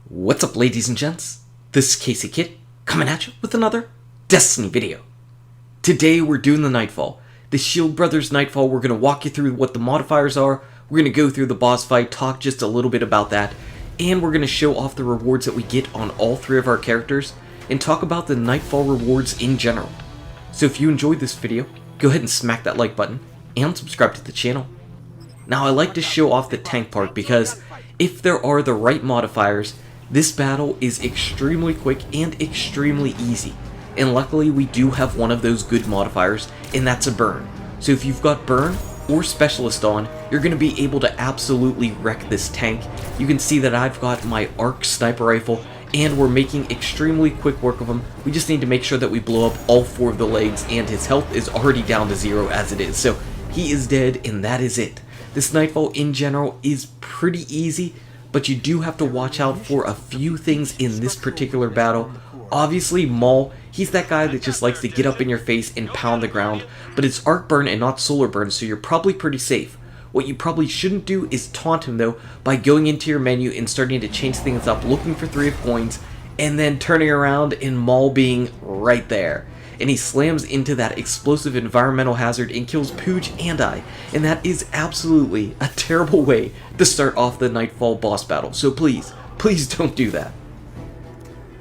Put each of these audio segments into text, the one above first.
What's up, ladies and gents? This is KSigKid coming at you with another Destiny video. Today we're doing the Nightfall. The Shield Brothers Nightfall. We're going to walk you through what the modifiers are. We're going to go through the boss fight, talk just a little bit about that, and we're going to show off the rewards that we get on all three of our characters, and talk about the Nightfall rewards in general. So if you enjoyed this video, go ahead and smack that like button, and subscribe to the channel. Now I like to show off the tank part because if there are the right modifiers, this battle is extremely quick and extremely easy. And luckily we do have one of those good modifiers, and that's a burn. So if you've got burn or specialist on, you're going to be able to absolutely wreck this tank. You can see that I've got my arc sniper rifle, and we're making extremely quick work of him. We just need to make sure that we blow up all four of the legs, and his health is already down to 0 as it is. So he is dead, and that is it. This Nightfall in general is pretty easy, but you do have to watch out for a few things in this particular battle. Obviously, Maul, he's that guy that just likes to get up in your face and pound the ground, but it's arc burn and not solar burn, so you're probably pretty safe. What you probably shouldn't do is taunt him though by going into your menu and starting to change things up, looking for 3 of coins, and then turning around and Maul being right there. And he slams into that explosive environmental hazard and kills Pooch and I, and that is absolutely a terrible way to start off the Nightfall boss battle, so please don't do that.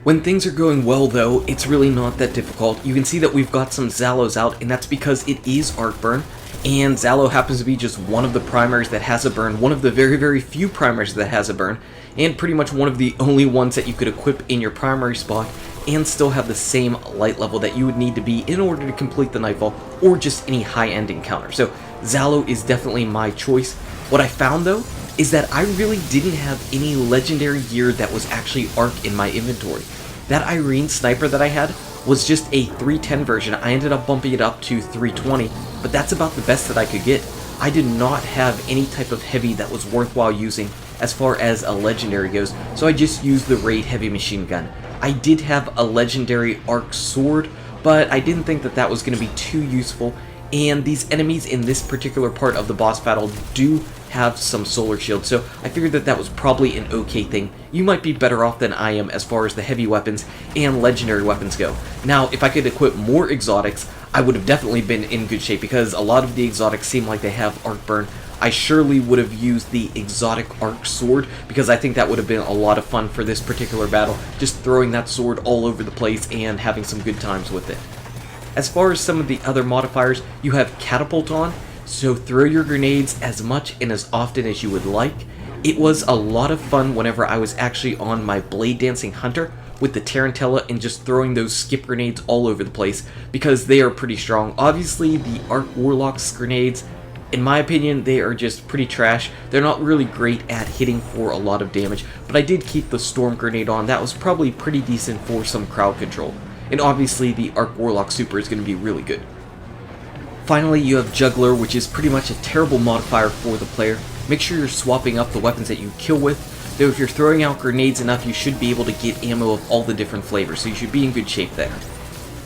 When things are going well though, it's really not that difficult. You can see that we've got some Zallos out, and that's because it is arc burn, and Zallo happens to be just one of the primaries that has a burn, one of the very few primaries that has a burn, and pretty much one of the only ones that you could equip in your primary spot and still have the same light level that you would need to be in order to complete the Nightfall or just any high-end encounter. So Zallo is definitely my choice. What I found though is that I really didn't have any legendary gear that was actually arc in my inventory. That Irene sniper that I had was just a 310 version. I ended up bumping it up to 320, but that's about the best that I could get. I did not have any type of heavy that was worthwhile using as far as a legendary goes, so I just used the Raid heavy machine gun. I did have a legendary arc sword, but I didn't think that that was going to be too useful, and these enemies in this particular part of the boss battle do have some solar shield, so I figured that that was probably an okay thing. You might be better off than I am as far as the heavy weapons and legendary weapons go. Now, if I could equip more exotics, I would have definitely been in good shape, because a lot of the exotics seem like they have arc burn. I surely would have used the exotic arc sword, because I think that would have been a lot of fun for this particular battle, just throwing that sword all over the place and having some good times with it. As far as some of the other modifiers, you have catapult on, so throw your grenades as much and as often as you would like. It was a lot of fun whenever I was actually on my Blade Dancing Hunter with the Tarantella and just throwing those skip grenades all over the place, because they are pretty strong. Obviously, the Arc Warlock's grenades, in my opinion, they are just pretty trash. They're not really great at hitting for a lot of damage, but I did keep the Storm Grenade on. That was probably pretty decent for some crowd control. And obviously, the Arc Warlock Super is going to be really good. Finally, you have Juggler, which is pretty much a terrible modifier for the player. Make sure you're swapping up the weapons that you kill with, though if you're throwing out grenades enough, you should be able to get ammo of all the different flavors, so you should be in good shape there.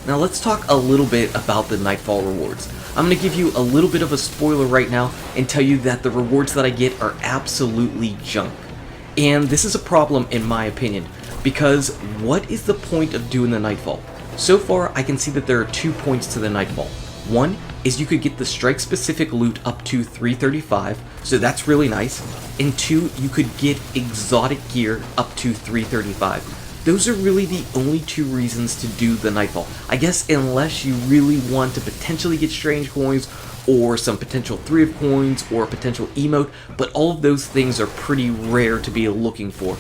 Now let's talk a little bit about the Nightfall rewards. I'm going to give you a little bit of a spoiler right now and tell you that the rewards that I get are absolutely junk. And this is a problem in my opinion, because what is the point of doing the Nightfall? So far, I can see that there are 2 points to the Nightfall. One is you could get the strike-specific loot up to 335, so that's really nice. And 2, you could get exotic gear up to 335. Those are really the only 2 reasons to do the Nightfall. I guess unless you really want to potentially get strange coins, or some potential 3 of coins, or a potential emote, but all of those things are pretty rare to be looking for.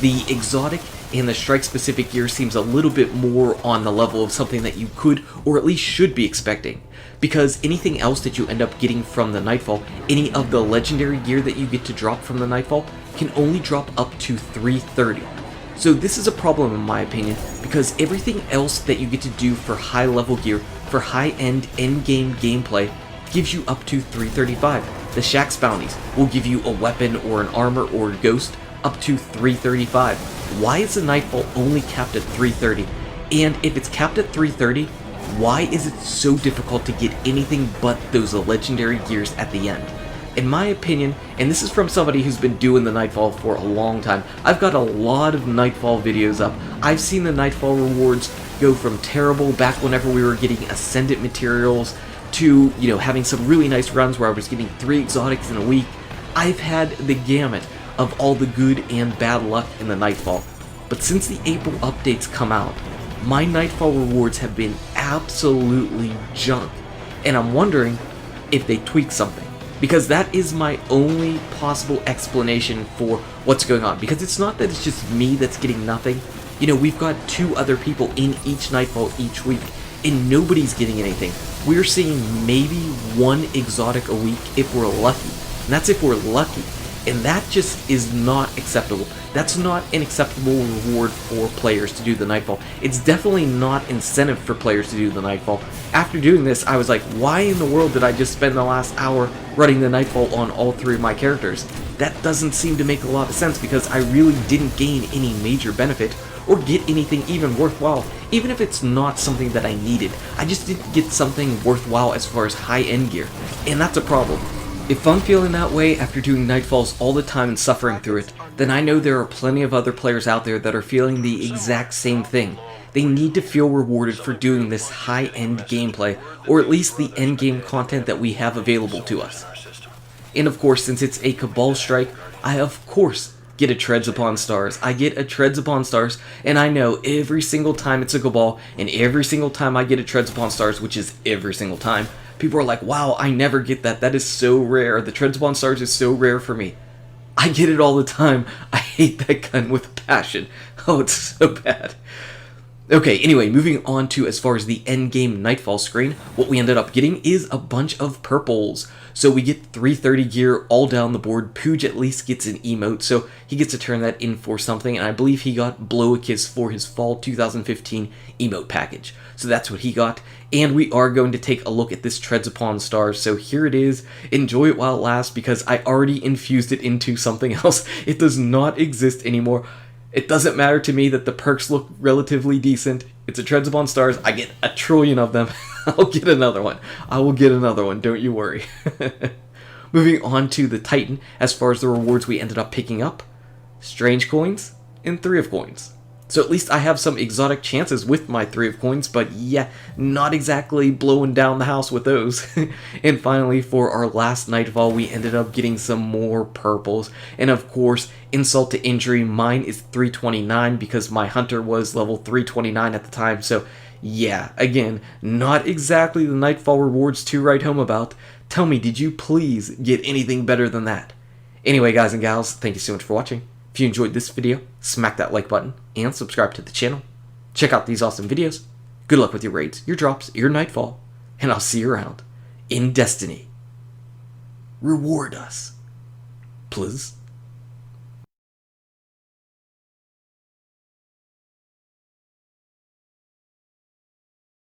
The exotic and the strike-specific gear seems a little bit more on the level of something that you could, or at least should be expecting. Because anything else that you end up getting from the Nightfall, any of the legendary gear that you get to drop from the Nightfall, can only drop up to 330. So this is a problem in my opinion, because everything else that you get to do for high level gear, for high-end endgame gameplay, gives you up to 335. The Shaxx bounties will give you a weapon or an armor or a ghost up to 335. Why is the Nightfall only capped at 330? And if it's capped at 330, why is it so difficult to get anything but those legendary gears at the end? In my opinion, and this is from somebody who's been doing the Nightfall for a long time, I've got a lot of Nightfall videos up. I've seen the Nightfall rewards go from terrible back whenever we were getting Ascendant materials to, you know, having some really nice runs where I was getting 3 exotics in a week. I've had the gamut of all the good and bad luck in the Nightfall. But since the April updates come out, my Nightfall rewards have been absolutely junk. And I'm wondering if they tweak something. Because that is my only possible explanation for what's going on. Because it's not that it's just me that's getting nothing. You know, we've got 2 other people in each Nightfall each week, and nobody's getting anything. We're seeing maybe 1 exotic a week if we're lucky. And that's if we're lucky. And that just is not acceptable. That's not an acceptable reward for players to do the Nightfall. It's definitely not incentive for players to do the Nightfall. After doing this, I was like, why in the world did I just spend the last hour running the Nightfall on all 3 of my characters? That doesn't seem to make a lot of sense because I really didn't gain any major benefit or get anything even worthwhile. Even if it's not something that I needed, I just didn't get something worthwhile as far as high-end gear. And that's a problem. If I'm feeling that way after doing Nightfalls all the time and suffering through it, then I know there are plenty of other players out there that are feeling the exact same thing. They need to feel rewarded for doing this high-end gameplay, or at least the endgame content that we have available to us. And of course, since it's a Cabal strike, I of course get a Treads Upon Stars. I get a Treads Upon Stars, and I know every single time it's a Cabal, and every single time I get a Treads Upon Stars, which is every single time, people are like, wow, I never get that. That is so rare. The Treads Upon Stars is so rare for me. I get it all the time. I hate that gun with a passion. Oh, it's so bad. Okay, anyway, moving on to as far as the endgame Nightfall screen, what we ended up getting is a bunch of purples. So we get 330 gear all down the board. Pooj at least gets an emote, so he gets to turn that in for something, and I believe he got Blow a Kiss for his fall 2015 emote package. So that's what he got, and we are going to take a look at this Treads Upon Stars. So here it is. Enjoy it while it lasts, because I already infused it into something else. It does not exist anymore. It doesn't matter to me that the perks look relatively decent. It's a Treads Upon Stars. I get a trillion of them. I'll get another one. I will get another one. Don't you worry. Moving on to the Titan, as far as the rewards we ended up picking up. Strange coins and 3 of coins. So at least I have some exotic chances with my 3 of coins, but yeah, not exactly blowing down the house with those. And finally, for our last Nightfall, we ended up getting some more purples. And of course, insult to injury, mine is 329 because my hunter was level 329 at the time. So yeah, again, not exactly the Nightfall rewards to write home about. Tell me, did you please get anything better than that? Anyway, guys and gals, thank you so much for watching. If you enjoyed this video, smack that like button and subscribe to the channel. Check out these awesome videos. Good luck with your raids, your drops, your Nightfall, and I'll see you around in Destiny. Reward us, please.